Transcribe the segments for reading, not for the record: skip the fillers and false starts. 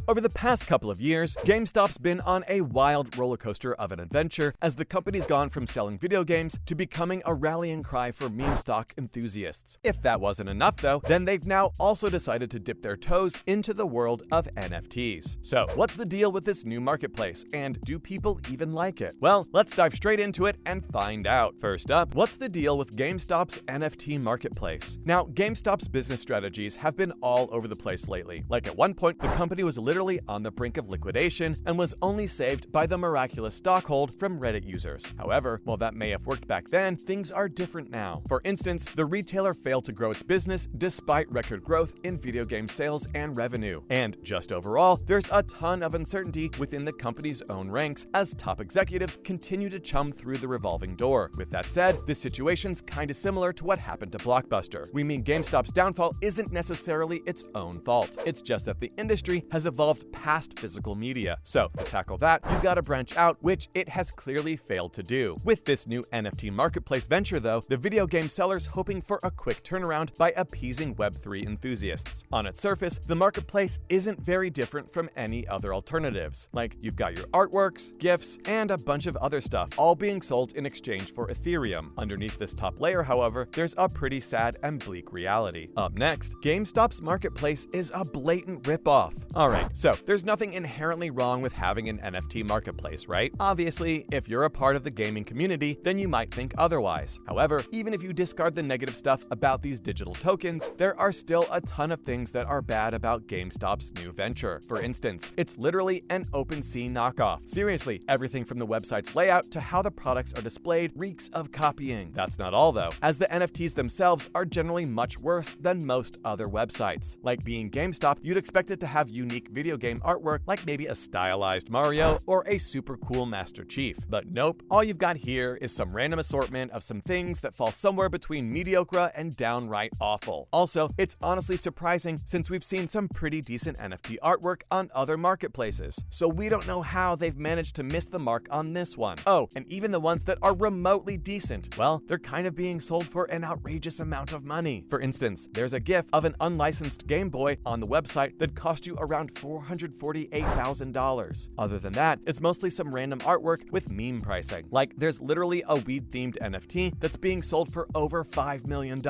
Over the past couple of years, GameStop's been on a wild roller coaster of an adventure as the company's gone from selling video games to becoming a rallying cry for meme stock enthusiasts. If that wasn't enough though, then they've now also decided to dip their toes into the world of NFTs. So what's the deal with this new marketplace, and do people even like it? Well, let's dive straight into it and find out. First up, what's the deal with GameStop's NFT marketplace? Now, GameStop's business strategies have been all over the place lately. Like at one point, the company was literally on the brink of liquidation and was only saved by the miraculous stock hold from Reddit users. However, while that may have worked back then, things are different now. For instance, the retailer failed to grow its business despite record growth in video game sales and revenue. And just overall, there's a ton of uncertainty within the company's own ranks as top executives continue to chum through the revolving door. With that said, this situation's kinda similar to what happened to Blockbuster. We mean GameStop's downfall isn't necessarily its own fault. It's just that the industry has evolved past physical media. So, to tackle that, you gotta branch out, which it has clearly failed to do. With this new NFT marketplace venture though, the video game seller's hoping for a quick turnaround by appeasing Web3 enthusiasts. On its surface, the marketplace isn't very different from any other alternatives. Like, you've got your artworks, GIFs, and a bunch of other stuff, all being sold in exchange for Ethereum. Underneath this top layer, however, there's a pretty sad and bleak reality. Up next, GameStop's marketplace is a blatant ripoff. Alright, so there's nothing inherently wrong with having an NFT marketplace, right? Obviously, if you're a part of the gaming community, then you might think otherwise. However, even if you discard the negative stuff about these digital tokens, there are still a ton of things that are bad about GameStop's new venture. For instance, it's literally an OpenSea knockoff. Seriously, everything from the website's layout to how the products are displayed reeks of copying. That's not all though, as the NFTs themselves are generally much worse than most other websites. Like being GameStop, you'd expect it to have unique video game artwork like maybe a stylized Mario or a super cool Master Chief. But nope, all you've got here is some random assortment of some things that fall somewhere between mediocre and downright awful. Also, it's honestly surprising since we've seen some pretty decent NFT artwork on other marketplaces. So we don't know how they've managed to miss the mark on this one. Oh, and even the ones that are remotely decent, well, they're kind of being sold for an outrageous amount of money. For instance, there's a GIF of an unlicensed Game Boy on the website that cost you around $448,000. Other than that, it's mostly some random artwork with meme pricing. Like, there's literally a weed-themed NFT that's being sold for over $5 million.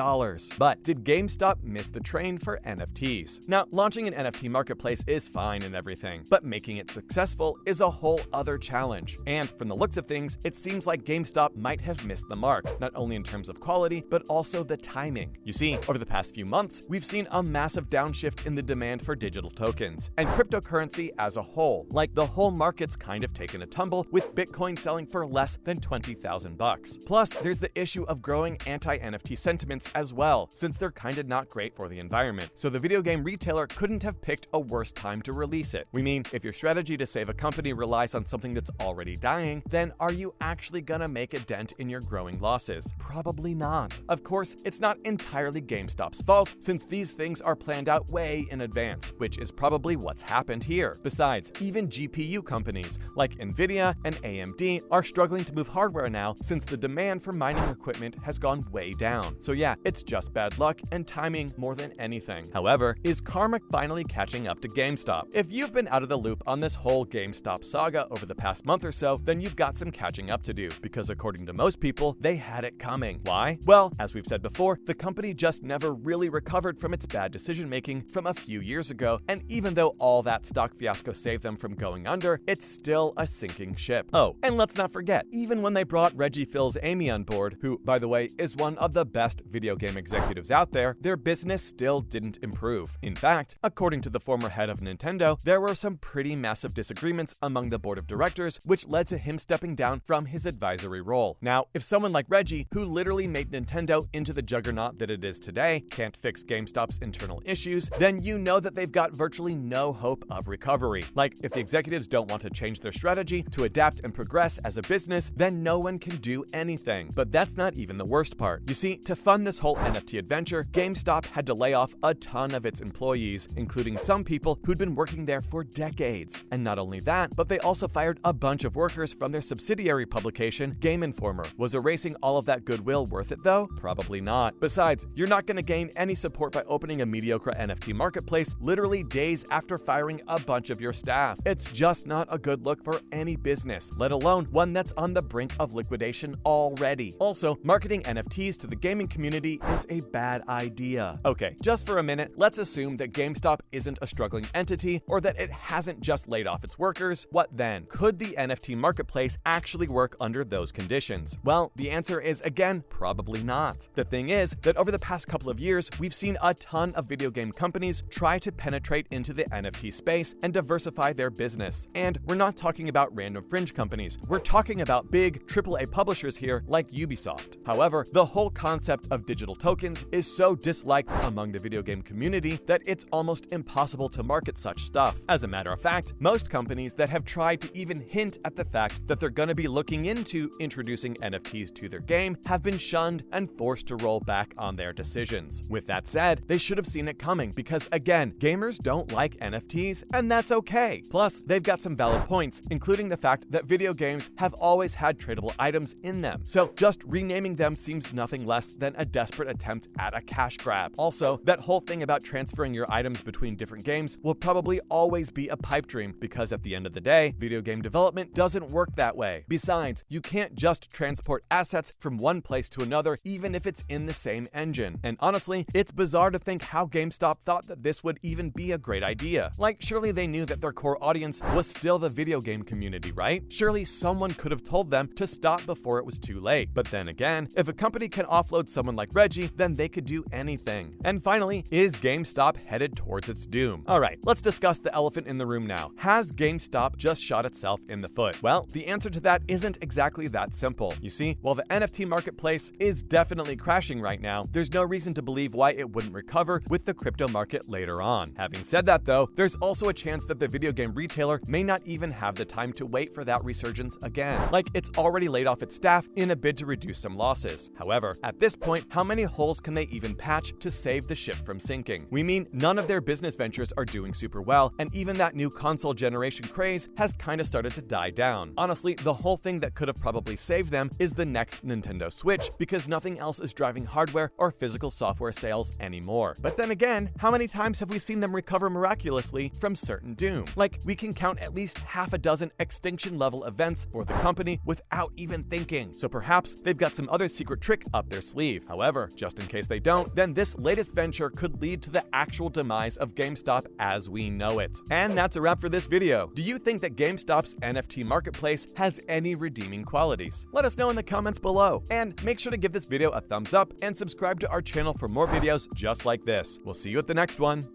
But did GameStop miss the train for NFTs? Now, launching an NFT marketplace is fine and everything, but making it successful is a whole other challenge. And from the looks of things, it seems like GameStop might have missed the mark, not only in terms of quality, but also the timing. You see, over the past few months, we've seen a massive downshift in the demand for digital tokens and cryptocurrency as a whole. Like, the whole market's kind of taken a tumble, with Bitcoin selling for less than $20,000. Plus, there's the issue of growing anti-NFT sentiments as well, since they're kinda not great for the environment. So the video game retailer couldn't have picked a worse time to release it. We mean, if your strategy to save a company relies on something that's already dying, then are you actually gonna make a dent in your growing losses? Probably not. Of course, it's not entirely GameStop's fault, since these things are planned out way in advance, which is probably what's happened here. Besides, even GPU companies like Nvidia and AMD are struggling to move hardware now, since the demand for mining equipment has gone way down. So yeah, it's just bad luck and timing more than anything. However, is karma finally catching up to GameStop? If you've been out of the loop on this whole GameStop saga over the past month or so, then you've got some catching up to do, because according to most people, they had it coming. Why? Well, as we've said before, the company just never really recovered from its bad decision-making from a few years ago, and even though all that stock fiasco saved them from going under, it's still a sinking ship. Oh, and let's not forget, even when they brought Reggie Fils-Aimé on board, who, by the way, is one of the best video game executives out there, their business still didn't improve. In fact, according to the former head of Nintendo, there were some pretty massive disagreements among the board of directors, which led to him stepping down from his advisory role. Now, if someone like Reggie, who literally made Nintendo into the juggernaut that it is today, can't fix GameStop's internal issues, then you know that they've got virtually no hope of recovery. Like, if the executives don't want to change their strategy to adapt and progress as a business, then no one can do anything. But that's not even the worst part. You see, to fund this whole NFT adventure, GameStop had to lay off a ton of its employees, including some people who'd been working there for decades. And not only that, but they also fired a bunch of workers from their subsidiary publication, Game Informer. Was erasing all of that goodwill worth it though? Probably not. Besides, you're not going to gain any support by opening a mediocre NFT marketplace literally days after firing a bunch of your staff. It's just not a good look for any business, let alone one that's on the brink of liquidation already. Also, marketing NFTs to the gaming community is a bad idea. Okay, just for a minute, let's assume that GameStop isn't a struggling entity or that it hasn't just laid off its workers. What then? Could the NFT marketplace actually work under those conditions? Well, the answer is, again, probably not. The thing is that over the past couple of years, we've seen a ton of video game companies try to penetrate into the NFT space and diversify their business. And we're not talking about random fringe companies. We're talking about big AAA publishers here like Ubisoft. However, the whole concept of digital tokens is so disliked among the video game community that it's almost impossible to market such stuff. As a matter of fact, most companies that have tried to even hint at the fact that they're going to be looking into introducing NFTs to their game have been shunned and forced to roll back on their decisions. With that said, they should have seen it coming because, again, gamers don't like NFTs, and that's okay. Plus, they've got some valid points, including the fact that video games have always had tradable items in them. So just renaming them seems nothing less than a desperate attempt at a cash grab. Also, that whole thing about transferring your items between different games will probably always be a pipe dream because at the end of the day, video game development doesn't work that way. Besides, you can't just transport assets from one place to another even if it's in the same engine. And honestly, it's bizarre to think how GameStop thought that this would even be a great idea. Like, surely they knew that their core audience was still the video game community, right? Surely someone could have told them to stop before it was too late. But then again, if a company can offload someone like Reggie, then they could do anything. And finally, is GameStop headed towards its doom? Alright, let's discuss the elephant in the room now. Has GameStop just shot itself in the foot? Well, the answer to that isn't exactly that simple. You see, while the NFT marketplace is definitely crashing right now, there's no reason to believe why it wouldn't recover with the crypto market later on. Having said that though, there's also a chance that the video game retailer may not even have the time to wait for that resurgence again. Like, it's already laid off its staff in a bid to reduce some losses. However, at this point, how many holes can they even patch to save the ship from sinking? We mean none of their business ventures are doing super well, and even that new console generation craze has kind of started to die down. Honestly, the whole thing that could have probably saved them is the next Nintendo Switch, because nothing else is driving hardware or physical software sales anymore. But then again, how many times have we seen them recover miraculously from certain doom? Like, we can count at least half a dozen extinction-level events for the company without even thinking. So perhaps they've got some other secret trick up their sleeve. However, just in case they don't, then this latest venture could lead to the actual demise of GameStop as we know it. And that's a wrap for this video. Do you think that GameStop's NFT marketplace has any redeeming qualities? Let us know in the comments below. And make sure to give this video a thumbs up and subscribe to our channel for more videos just like this. We'll see you at the next one.